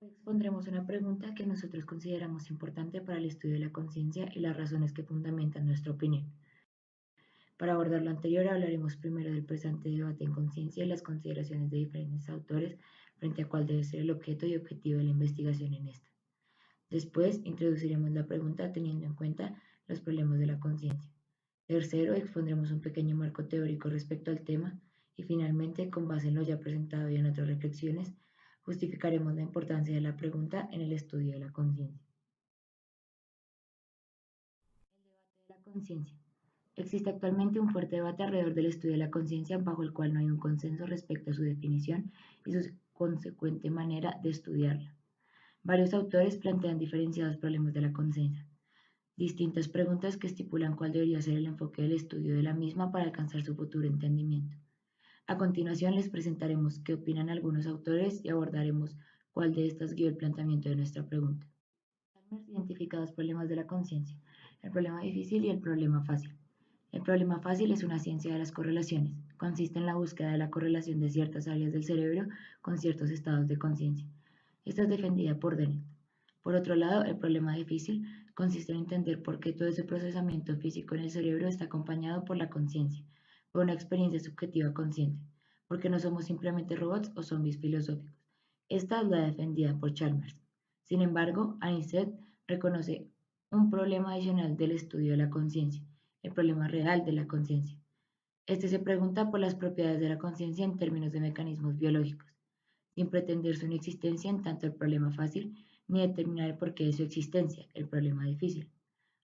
Expondremos una pregunta que nosotros consideramos importante para el estudio de la conciencia y las razones que fundamentan nuestra opinión. Para abordar lo anterior, hablaremos primero del presente debate en conciencia y las consideraciones de diferentes autores frente a cuál debe ser el objeto y objetivo de la investigación en esta. Después, introduciremos la pregunta teniendo en cuenta los problemas de la conciencia. Tercero, expondremos un pequeño marco teórico respecto al tema y finalmente, con base en lo ya presentado y en otras reflexiones, justificaremos la importancia de la pregunta en el estudio de la conciencia. La conciencia. Existe actualmente un fuerte debate alrededor del estudio de la conciencia bajo el cual no hay un consenso respecto a su definición y su consecuente manera de estudiarla. Varios autores plantean diferenciados problemas de la conciencia, distintas preguntas que estipulan cuál debería ser el enfoque del estudio de la misma para alcanzar su futuro entendimiento. A continuación les presentaremos qué opinan algunos autores y abordaremos cuál de estas guió el planteamiento de nuestra pregunta. Identifica dos problemas de la conciencia, el problema difícil y el problema fácil. El problema fácil es una ciencia de las correlaciones. Consiste en la búsqueda de la correlación de ciertas áreas del cerebro con ciertos estados de conciencia. Esta es defendida por Dennett. Por otro lado, el problema difícil consiste en entender por qué todo ese procesamiento físico en el cerebro está acompañado por la conciencia, por una experiencia subjetiva consciente, porque no somos simplemente robots o zombies filosóficos. Esta es la defendida por Chalmers. Sin embargo, Anisette reconoce un problema adicional del estudio de la conciencia, el problema real de la conciencia. Este se pregunta por las propiedades de la conciencia en términos de mecanismos biológicos, sin pretender su inexistencia en tanto el problema fácil, ni determinar el porqué de su existencia, el problema difícil.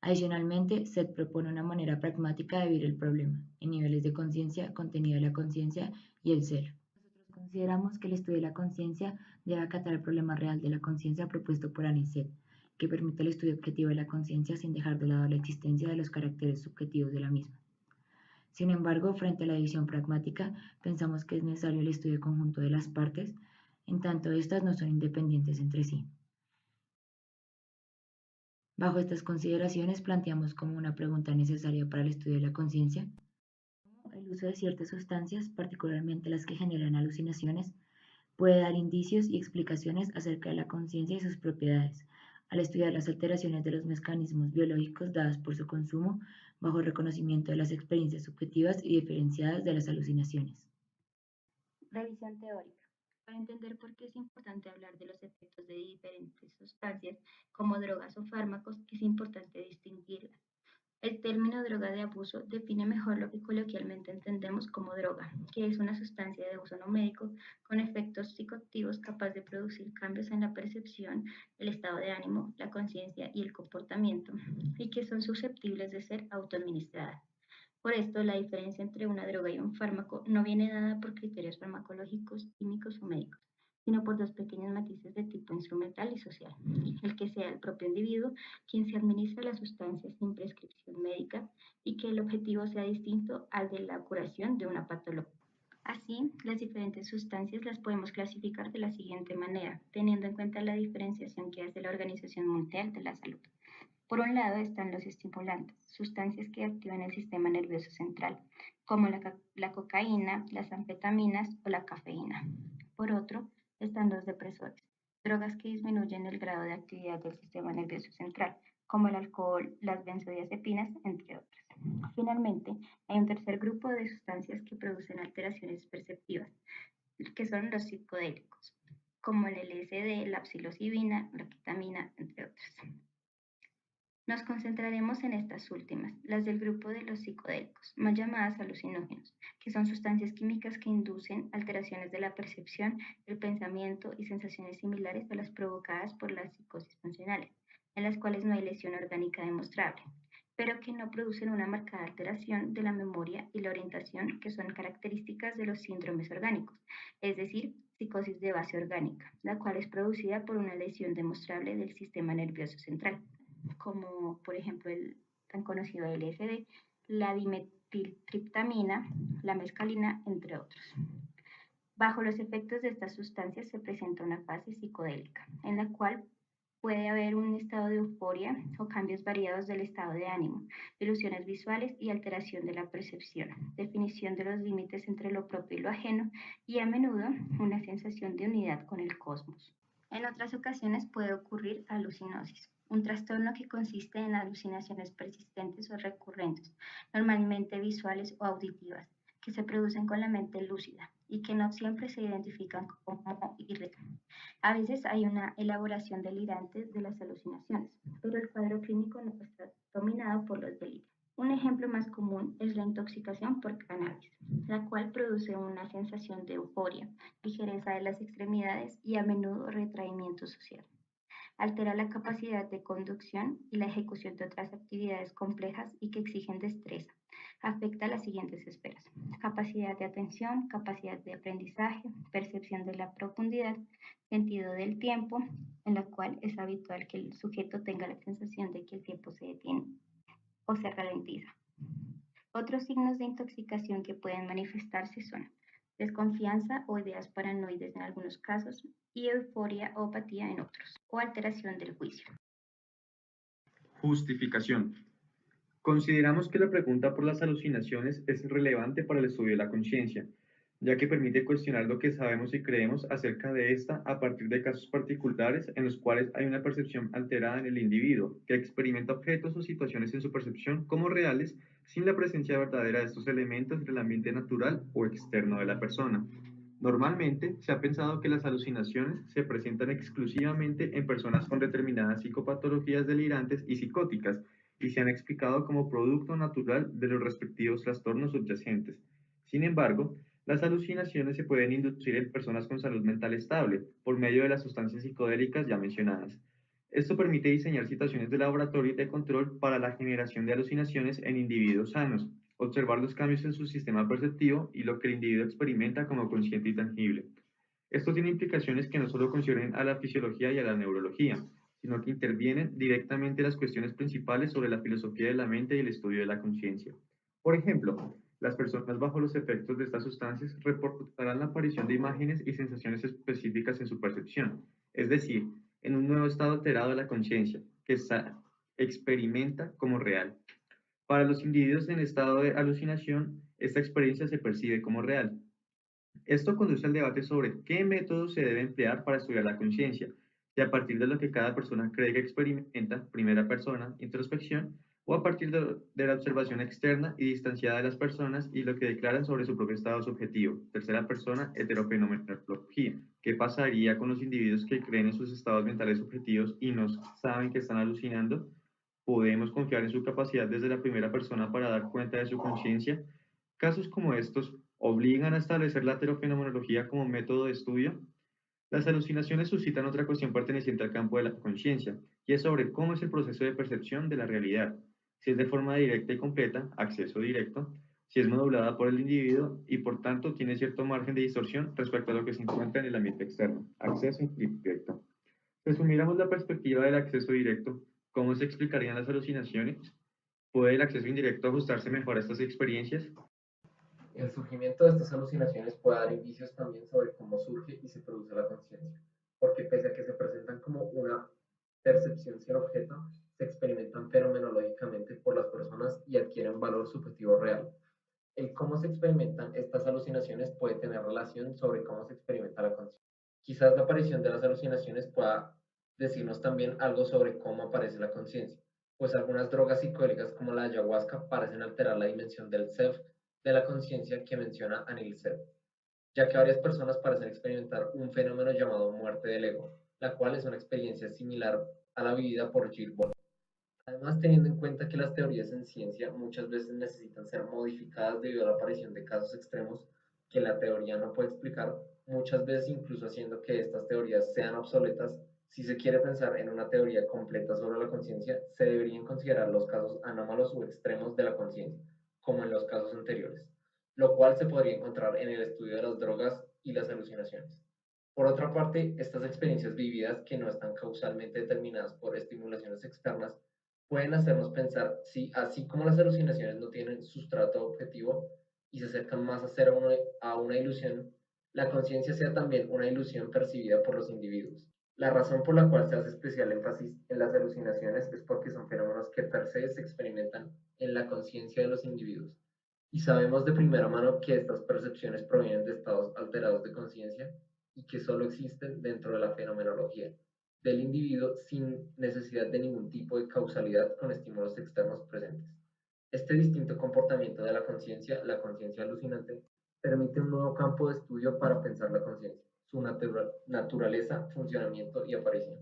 Adicionalmente, Seth propone una manera pragmática de vivir el problema, en niveles de conciencia, contenido de la conciencia y el ser. Nosotros consideramos que el estudio de la conciencia debe acatar el problema real de la conciencia propuesto por Anisette, que permite el estudio objetivo de la conciencia sin dejar de lado la existencia de los caracteres subjetivos de la misma. Sin embargo, frente a la visión pragmática, pensamos que es necesario el estudio conjunto de las partes, en tanto estas no son independientes entre sí. Bajo estas consideraciones, planteamos como una pregunta necesaria para el estudio de la conciencia cómo el uso de ciertas sustancias, particularmente las que generan alucinaciones, puede dar indicios y explicaciones acerca de la conciencia y sus propiedades, al estudiar las alteraciones de los mecanismos biológicos dadas por su consumo, bajo el reconocimiento de las experiencias subjetivas y diferenciadas de las alucinaciones. Revisión teórica. Para entender por qué es importante hablar de los efectos de diferentes sustancias, como drogas o fármacos, es importante distinguirlas. El término droga de abuso define mejor lo que coloquialmente entendemos como droga, que es una sustancia de uso no médico con efectos psicoactivos capaz de producir cambios en la percepción, el estado de ánimo, la conciencia y el comportamiento, y que son susceptibles de ser autoadministradas. Por esto, la diferencia entre una droga y un fármaco no viene dada por criterios farmacológicos, químicos o médicos, sino por dos pequeños matices de tipo instrumental y social. El que sea el propio individuo quien se administra la sustancia sin prescripción médica y que el objetivo sea distinto al de la curación de una patología. Así, las diferentes sustancias las podemos clasificar de la siguiente manera, teniendo en cuenta la diferenciación que hace la Organización Mundial de la Salud. Por un lado están los estimulantes, sustancias que activan el sistema nervioso central, como la cocaína, las anfetaminas o la cafeína. Por otro, están los depresores, drogas que disminuyen el grado de actividad del sistema nervioso central, como el alcohol, las benzodiazepinas, entre otras. Finalmente, hay un tercer grupo de sustancias que producen alteraciones perceptivas, que son los psicodélicos, como el LSD, la psilocibina, la ketamina, entre otras. Nos concentraremos en estas últimas, las del grupo de los psicodélicos, más llamadas alucinógenos, que son sustancias químicas que inducen alteraciones de la percepción, el pensamiento y sensaciones similares a las provocadas por las psicosis funcionales, en las cuales no hay lesión orgánica demostrable, pero que no producen una marcada alteración de la memoria y la orientación que son características de los síndromes orgánicos, es decir, psicosis de base orgánica, la cual es producida por una lesión demostrable del sistema nervioso central, como por ejemplo el tan conocido LSD, la dimetiltriptamina, la mescalina, entre otros. Bajo los efectos de estas sustancias se presenta una fase psicodélica, en la cual puede haber un estado de euforia o cambios variados del estado de ánimo, ilusiones visuales y alteración de la percepción, definición de los límites entre lo propio y lo ajeno y a menudo una sensación de unidad con el cosmos. En otras ocasiones puede ocurrir alucinosis, un trastorno que consiste en alucinaciones persistentes o recurrentes, normalmente visuales o auditivas, que se producen con la mente lúcida y que no siempre se identifican como irreales. A veces hay una elaboración delirante de las alucinaciones, pero el cuadro clínico no está dominado por los delirios. Un ejemplo más común es la intoxicación por cannabis, la cual produce una sensación de euforia, ligereza de las extremidades y a menudo retraimiento social. Altera la capacidad de conducción y la ejecución de otras actividades complejas y que exigen destreza. Afecta las siguientes esferas: capacidad de atención, capacidad de aprendizaje, percepción de la profundidad, sentido del tiempo, en la cual es habitual que el sujeto tenga la sensación de que el tiempo se detiene o se ralentiza. Otros signos de intoxicación que pueden manifestarse son desconfianza o ideas paranoides en algunos casos y euforia o apatía en otros, o alteración del juicio. Justificación. Consideramos que la pregunta por las alucinaciones es relevante para el estudio de la conciencia, ya que permite cuestionar lo que sabemos y creemos acerca de esta a partir de casos particulares en los cuales hay una percepción alterada en el individuo, que experimenta objetos o situaciones en su percepción como reales sin la presencia verdadera de estos elementos en el ambiente natural o externo de la persona. Normalmente se ha pensado que las alucinaciones se presentan exclusivamente en personas con determinadas psicopatologías delirantes y psicóticas y se han explicado como producto natural de los respectivos trastornos subyacentes. Sin embargo, las alucinaciones se pueden inducir en personas con salud mental estable por medio de las sustancias psicodélicas ya mencionadas. Esto permite diseñar situaciones de laboratorio y de control para la generación de alucinaciones en individuos sanos, observar los cambios en su sistema perceptivo y lo que el individuo experimenta como consciente y tangible. Esto tiene implicaciones que no solo conciernen a la fisiología y a la neurología, sino que intervienen directamente en las cuestiones principales sobre la filosofía de la mente y el estudio de la conciencia. Por ejemplo, las personas bajo los efectos de estas sustancias reportarán la aparición de imágenes y sensaciones específicas en su percepción, es decir, en un nuevo estado alterado de la conciencia, que se experimenta como real. Para los individuos en estado de alucinación, esta experiencia se percibe como real. Esto conduce al debate sobre qué métodos se debe emplear para estudiar la conciencia, y a partir de lo que cada persona cree que experimenta, primera persona, introspección, o a partir de la observación externa y distanciada de las personas y lo que declaran sobre su propio estado subjetivo, tercera persona, heterofenomenología. ¿Qué pasaría con los individuos que creen en sus estados mentales subjetivos y no saben que están alucinando? ¿Podemos confiar en su capacidad desde la primera persona para dar cuenta de su conciencia? Casos como estos obligan a establecer la heterofenomenología como método de estudio. Las alucinaciones suscitan otra cuestión perteneciente al campo de la conciencia, y es sobre cómo es el proceso de percepción de la realidad, si es de forma directa y completa, acceso directo, si es modulada por el individuo y por tanto tiene cierto margen de distorsión respecto a lo que se encuentra en el ambiente externo, acceso indirecto. Resumiéramos la perspectiva del acceso directo, ¿cómo se explicarían las alucinaciones? ¿Puede el acceso indirecto ajustarse mejor a estas experiencias? El surgimiento de estas alucinaciones puede dar indicios también sobre cómo surge y se produce la conciencia, porque pese a que se presentan como una percepción sin objeto, se experimentan fenomenológicamente por las personas y adquieren valor subjetivo real. El cómo se experimentan estas alucinaciones puede tener relación sobre cómo se experimenta la conciencia. Quizás la aparición de las alucinaciones pueda decirnos también algo sobre cómo aparece la conciencia, pues algunas drogas psicodélicas como la ayahuasca parecen alterar la dimensión del self de la conciencia que menciona Anil Self, ya que varias personas parecen experimentar un fenómeno llamado muerte del ego, la cual es una experiencia similar a la vivida por Gilles Bollan. Además, teniendo en cuenta que las teorías en ciencia muchas veces necesitan ser modificadas debido a la aparición de casos extremos que la teoría no puede explicar, muchas veces incluso haciendo que estas teorías sean obsoletas, si se quiere pensar en una teoría completa sobre la conciencia, se deberían considerar los casos anómalos o extremos de la conciencia, como en los casos anteriores, lo cual se podría encontrar en el estudio de las drogas y las alucinaciones. Por otra parte, estas experiencias vividas que no están causalmente determinadas por estimulaciones externas pueden hacernos pensar si, así como las alucinaciones no tienen sustrato objetivo y se acercan más a ser a una ilusión, la conciencia sea también una ilusión percibida por los individuos. La razón por la cual se hace especial énfasis en las alucinaciones es porque son fenómenos que per se se experimentan en la conciencia de los individuos. Y sabemos de primera mano que estas percepciones provienen de estados alterados de conciencia y que solo existen dentro de la fenomenología del individuo sin necesidad de ningún tipo de causalidad con estímulos externos presentes. Este distinto comportamiento de la conciencia alucinante, permite un nuevo campo de estudio para pensar la conciencia, su naturaleza, funcionamiento y aparición.